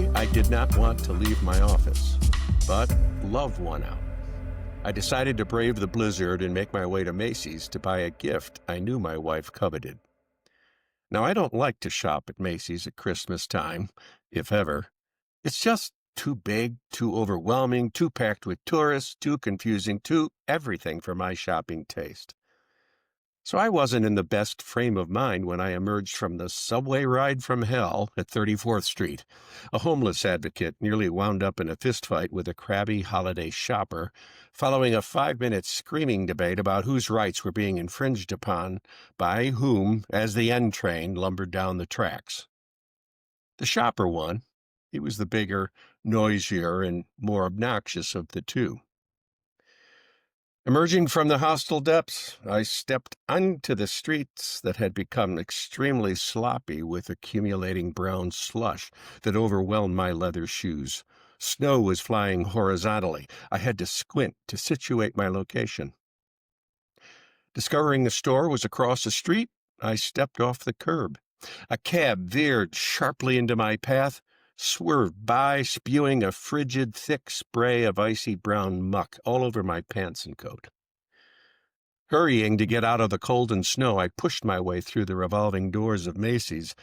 Initially, I did not want to leave my office, but love won out. I decided to brave the blizzard and make my way to Macy's to buy a gift I knew my wife coveted. Now, I don't like to shop at Macy's at Christmas time, if ever. It's just too big, too overwhelming, too packed with tourists, too confusing, too everything for my shopping taste. So I wasn't in the best frame of mind when I emerged from the subway ride from hell at 34th Street. A homeless advocate nearly wound up in a fistfight with a crabby holiday shopper, following a 5-minute screaming debate about whose rights were being infringed upon by whom as the N train lumbered down the tracks. The shopper won. He was the bigger, noisier, and more obnoxious of the two. Emerging from the hostile depths, I stepped onto the streets that had become extremely sloppy with accumulating brown slush that overwhelmed my leather shoes. Snow was flying horizontally. I had to squint to situate my location. Discovering the store was across the street, I stepped off the curb. A cab veered sharply into my path, swerved by, spewing a frigid, thick spray of icy brown muck all over my pants and coat. Hurrying to get out of the cold and snow, I pushed my way through the revolving doors of Macy's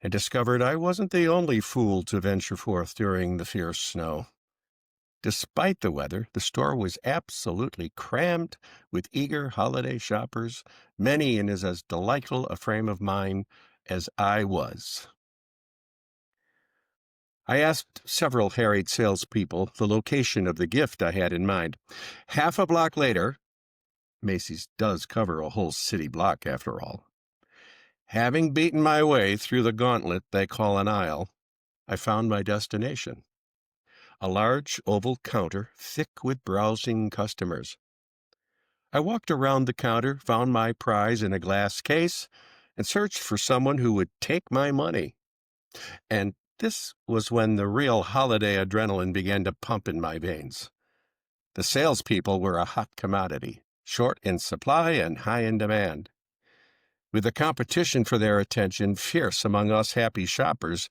and discovered I wasn't the only fool to venture forth during the fierce snow. Despite the weather, the store was absolutely crammed with eager holiday shoppers, many in as delightful a frame of mind as I was. I asked several harried salespeople the location of the gift I had in mind. Half a block later, Macy's does cover a whole city block after all. Having beaten my way through the gauntlet they call an aisle, I found my destination. A large oval counter thick with browsing customers. I walked around the counter, found my prize in a glass case, and searched for someone who would take my money. And this was when the real holiday adrenaline began to pump in my veins. The salespeople were a hot commodity, short in supply and high in demand. With the competition for their attention fierce among us happy shoppers,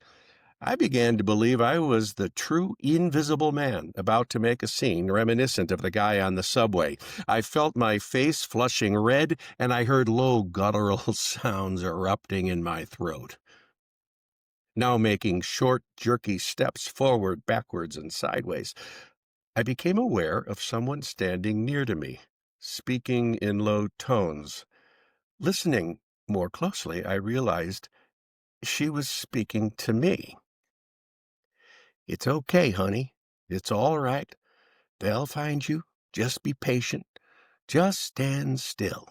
I began to believe I was the true invisible man about to make a scene reminiscent of the guy on the subway. I felt my face flushing red, and I heard low guttural sounds erupting in my throat. Now making short, jerky steps forward, backwards, and sideways, I became aware of someone standing near to me, speaking in low tones. Listening more closely, I realized she was speaking to me. "It's okay, honey. It's all right. They'll find you. Just be patient. Just stand still.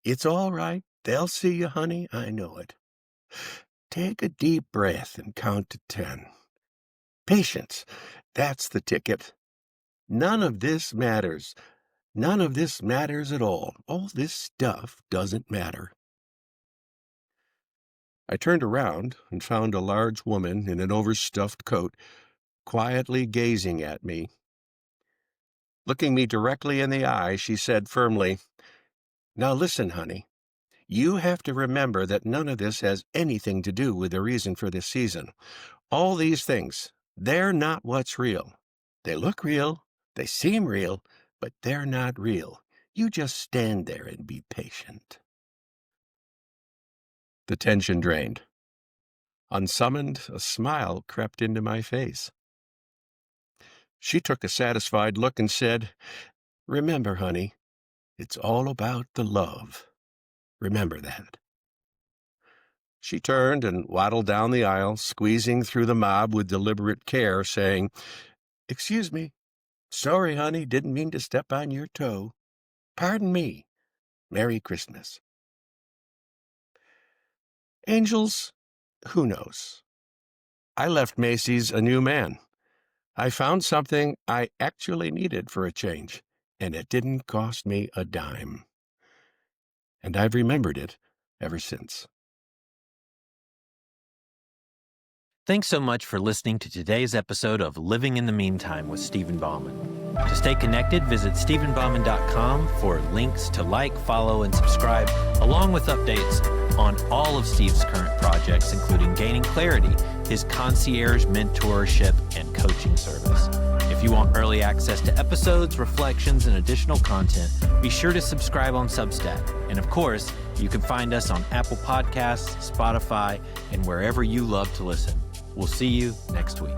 It's all right. They'll see you, honey. I know it. Take a deep breath and count to 10. Patience, that's the ticket. None of this matters. None of this matters at all. All this stuff doesn't matter." I turned around and found a large woman in an overstuffed coat, quietly gazing at me. Looking me directly in the eye, she said firmly, "Now listen, honey. You have to remember that none of this has anything to do with the reason for this season. All these things, they're not what's real. They look real, they seem real, but they're not real. You just stand there and be patient." The tension drained. Unsummoned, a smile crept into my face. She took a satisfied look and said, "Remember, honey, it's all about the love. Remember that." She turned and waddled down the aisle, squeezing through the mob with deliberate care, saying, "Excuse me. Sorry, honey, didn't mean to step on your toe. Pardon me. Merry Christmas." Angels? Who knows? I left Macy's a new man. I found something I actually needed for a change, and it didn't cost me a dime. And I've remembered it ever since. Thanks so much for listening to today's episode of Living in the Meantime with Stephen Bauman. To stay connected, visit StephenBauman.com for links to like, follow, and subscribe, along with updates on all of Steve's current projects, including Gaining Clarity, his concierge mentorship and coaching service. If you want early access to episodes, reflections, and additional content, be sure to subscribe on Substack. And of course, you can find us on Apple Podcasts, Spotify, and wherever you love to listen. We'll see you next week.